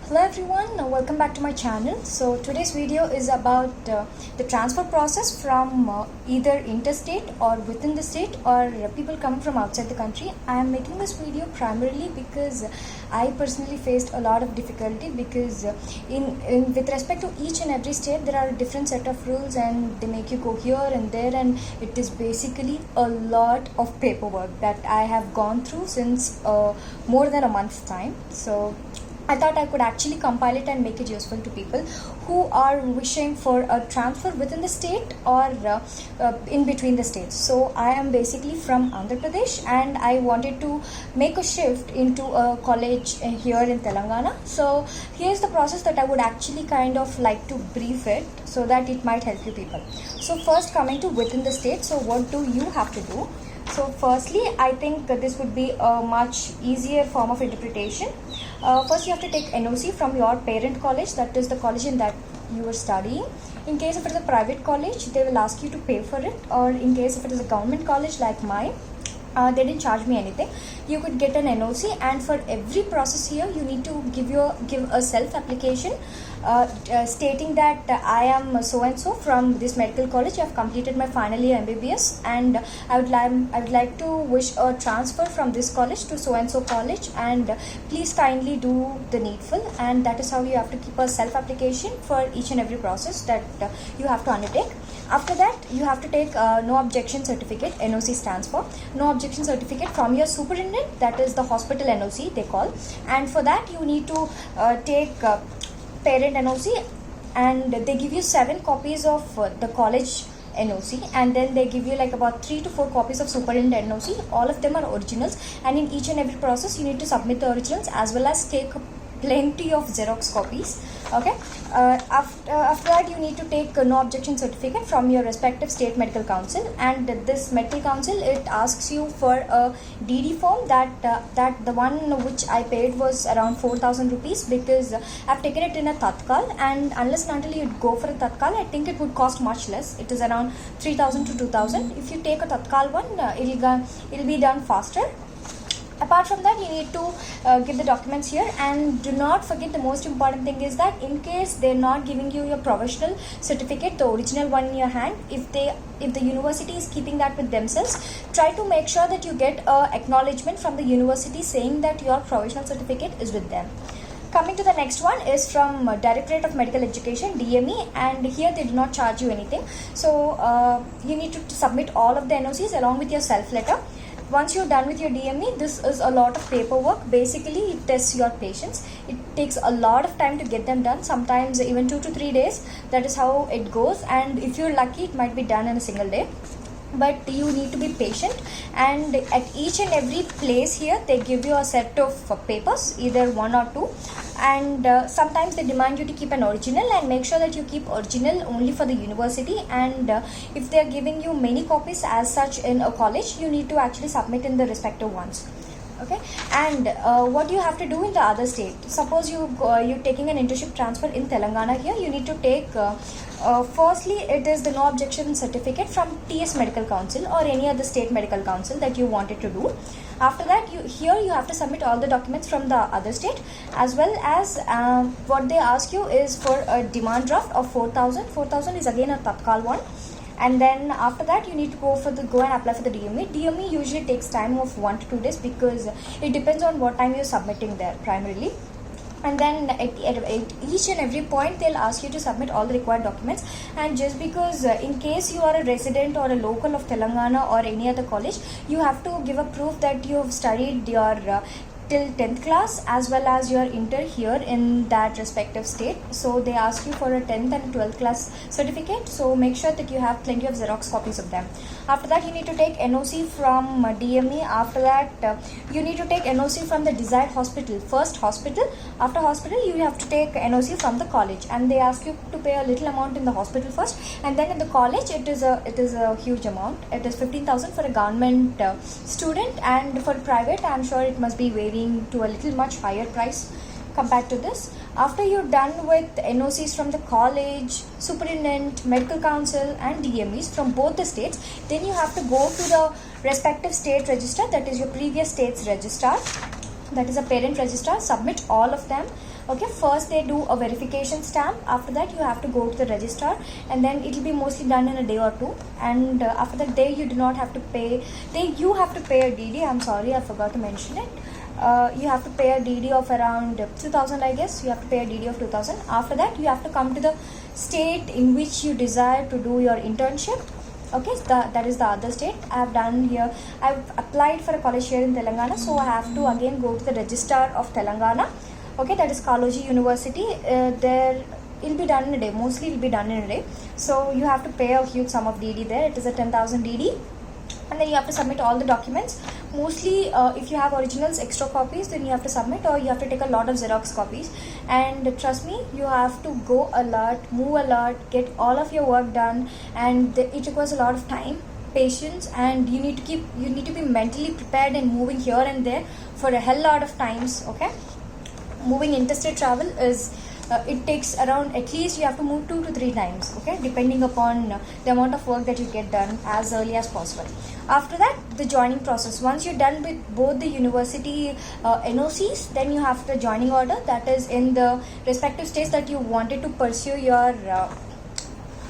Hello everyone, welcome back to my channel. So today's video is about the transfer process from either interstate or within the state or people coming from outside the country. I am making this video primarily because I personally faced a lot of difficulty because in with respect to each and every state there are a different set of rules and they make you go here and there, and it is basically a lot of paperwork that I have gone through since more than a month's time. So I thought I could actually compile it and make it useful to people who are wishing for a transfer within the state or in between the states. So I am basically from Andhra Pradesh and I wanted to make a shift into a college here in Telangana. So here's the process that I would actually kind of like to brief it so that it might help you people. So first, coming to within the state, so what do you have to do? So firstly, I think that this would be a much easier form of interpretation. First, you have to take NOC from your parent college, that is the college in that you are studying. In case if it is a private college, they will ask you to pay for it, or in case if it is a government college like mine, they didn't charge me anything. You could get an NOC, and for every process here, you need to give a self application stating that I am so and so from this medical college. I have completed my final year MBBS, and I would like to wish a transfer from this college to so and so college, and please kindly do the needful. And that is how you have to keep a self application for each and every process that you have to undertake. After that, you have to take no objection certificate. NOC stands for no objection certificate from your superintendent, that is the hospital NOC they call. And for that, you need to take parent NOC, and they give you 7 copies of the college NOC, and then they give you like about 3 to 4 copies of superintendent NOC. All of them are originals, and in each and every process, you need to submit the originals as well as take plenty of Xerox copies. Okay. After that, you need to take no objection certificate from your respective state medical council, and this medical council, it asks you for a DD form. That the one which I paid was around 4,000 rupees because I've taken it in a Tatkal, and unless and until you go for a Tatkal, I think it would cost much less. It is around 3,000 to 2,000. If you take a Tatkal one, it'll be done faster. Apart from that, you need to give the documents here, and do not forget the most important thing is that in case they're not giving you your provisional certificate, the original one in your hand, if the university is keeping that with themselves, try to make sure that you get a acknowledgement from the university saying that your provisional certificate is with them. Coming to the next one is from Directorate of Medical Education, DME, and here they do not charge you anything. So you need to submit all of the NOCs along with your self letter. Once you're done with your DME, this is a lot of paperwork. Basically, it tests your patience. It takes a lot of time to get them done, sometimes even 2 to 3 days. That is how it goes, and if you're lucky, it might be done in a single day. But you need to be patient, and at each and every place here they give you a set of papers, either 1 or 2, and sometimes they demand you to keep an original, and make sure that you keep original only for the university. And if they are giving you many copies as such in a college, you need to actually submit in the respective ones. Okay. And what you have to do in the other state, suppose you're taking an internship transfer in Telangana. Here you need to take firstly, it is the no objection certificate from TS Medical Council or any other state medical council that you wanted to do. After that, you have to submit all the documents from the other state, as well as what they ask you is for a demand draft of 4,000. 4,000 is again a Tatkal one. And then after that, you need to go and apply for the DME. DME usually takes time of 1 to 2 days because it depends on what time you're submitting there primarily. And then at each and every point, they'll ask you to submit all the required documents. And just because in case you are a resident or a local of Telangana or any other college, you have to give a proof that you have studied your till 10th class as well as your inter here in that respective state. So they ask you for a 10th and 12th class certificate, so make sure that you have plenty of Xerox copies of them. After that, you need to take NOC from DME. After that, you need to take NOC from the desired hospital. First hospital, after hospital you have to take NOC from the college, and they ask you to pay a little amount in the hospital first, and then in the college it is a huge amount. It is 15,000 for a government student, and for private I'm sure it must be varying to a little much higher price compared to this. After you're done with NOCs from the college, superintendent, medical council and DMEs from both the states, then you have to go to the respective state registrar, that is your previous state's registrar, that is a parent registrar, submit all of them. Okay, first they do a verification stamp. After that you have to go to the registrar, and then it will be mostly done in a day or two. And after that day you do not have to pay. You have to pay a DD. I'm sorry, I forgot to mention it. You have to pay a DD of around 2000, I guess. You have to pay a DD of 2000. After that you have to come to the state in which you desire to do your internship. Okay, so that is the other state. I have done here, I've applied for a college here in Telangana, so I have to again go to the registrar of Telangana. Okay, that is Kaloji University. There it'll be done in a day. Mostly it'll be done in a day. So you have to pay a huge sum of DD there. It is a 10,000 DD. And then you have to submit all the documents. Mostly if you have originals, extra copies, then you have to submit, or you have to take a lot of Xerox copies. And trust me, you have to go a lot, move a lot, get all of your work done, and it requires a lot of time, patience, and you need to be mentally prepared and moving here and there for a hell lot of times. Okay, moving interstate travel is it takes around, at least you have to move 2 to 3 times, okay, depending upon the amount of work that you get done as early as possible. After that, the joining process. Once you're done with both the university NOCs, then you have the joining order, that is in the respective states that you wanted to pursue your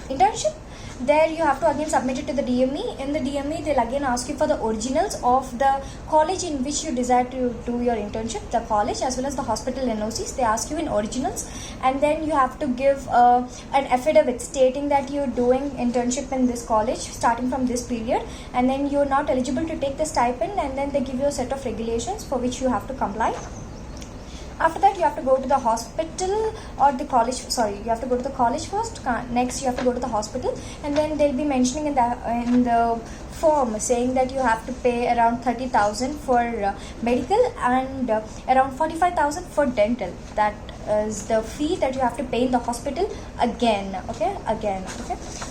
internship. There you have to again submit it to the DME. In the DME, they'll again ask you for the originals of the college in which you desire to do your internship, the college as well as the hospital NOCs. They ask you in originals, and then you have to give an affidavit stating that you're doing internship in this college starting from this period, and then you're not eligible to take the stipend, and then they give you a set of regulations for which you have to comply. After that, you have to go to the hospital or the college. Sorry, you have to go to the college first. Next, you have to go to the hospital, and then they'll be mentioning in the form saying that you have to pay around 30,000 for medical and around 45,000 for dental. That is the fee that you have to pay in the hospital again. Okay.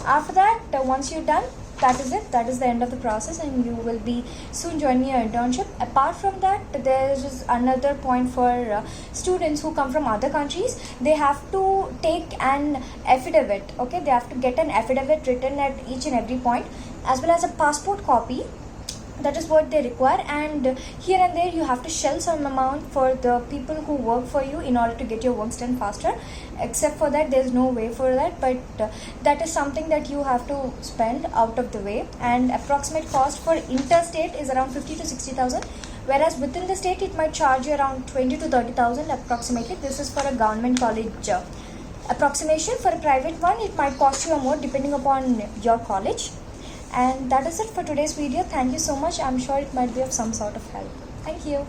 After that, once you're done, that is it. That is the end of the process, and you will be soon joining your internship. Apart from that, there is another point for students who come from other countries. They have to take an affidavit. Okay, they have to get an affidavit written at each and every point, as well as a passport copy. That is what they require, and here and there you have to shell some amount for the people who work for you in order to get your works done faster. Except for that, there's no way for that, but that is something that you have to spend out of the way. And approximate cost for interstate is around 50 to 60,000, whereas within the state it might charge you around 20 to 30,000 approximately. This is for a government college approximation. For a private one, it might cost you more depending upon your college. And that is it for today's video. Thank you so much. I'm sure it might be of some sort of help. Thank you.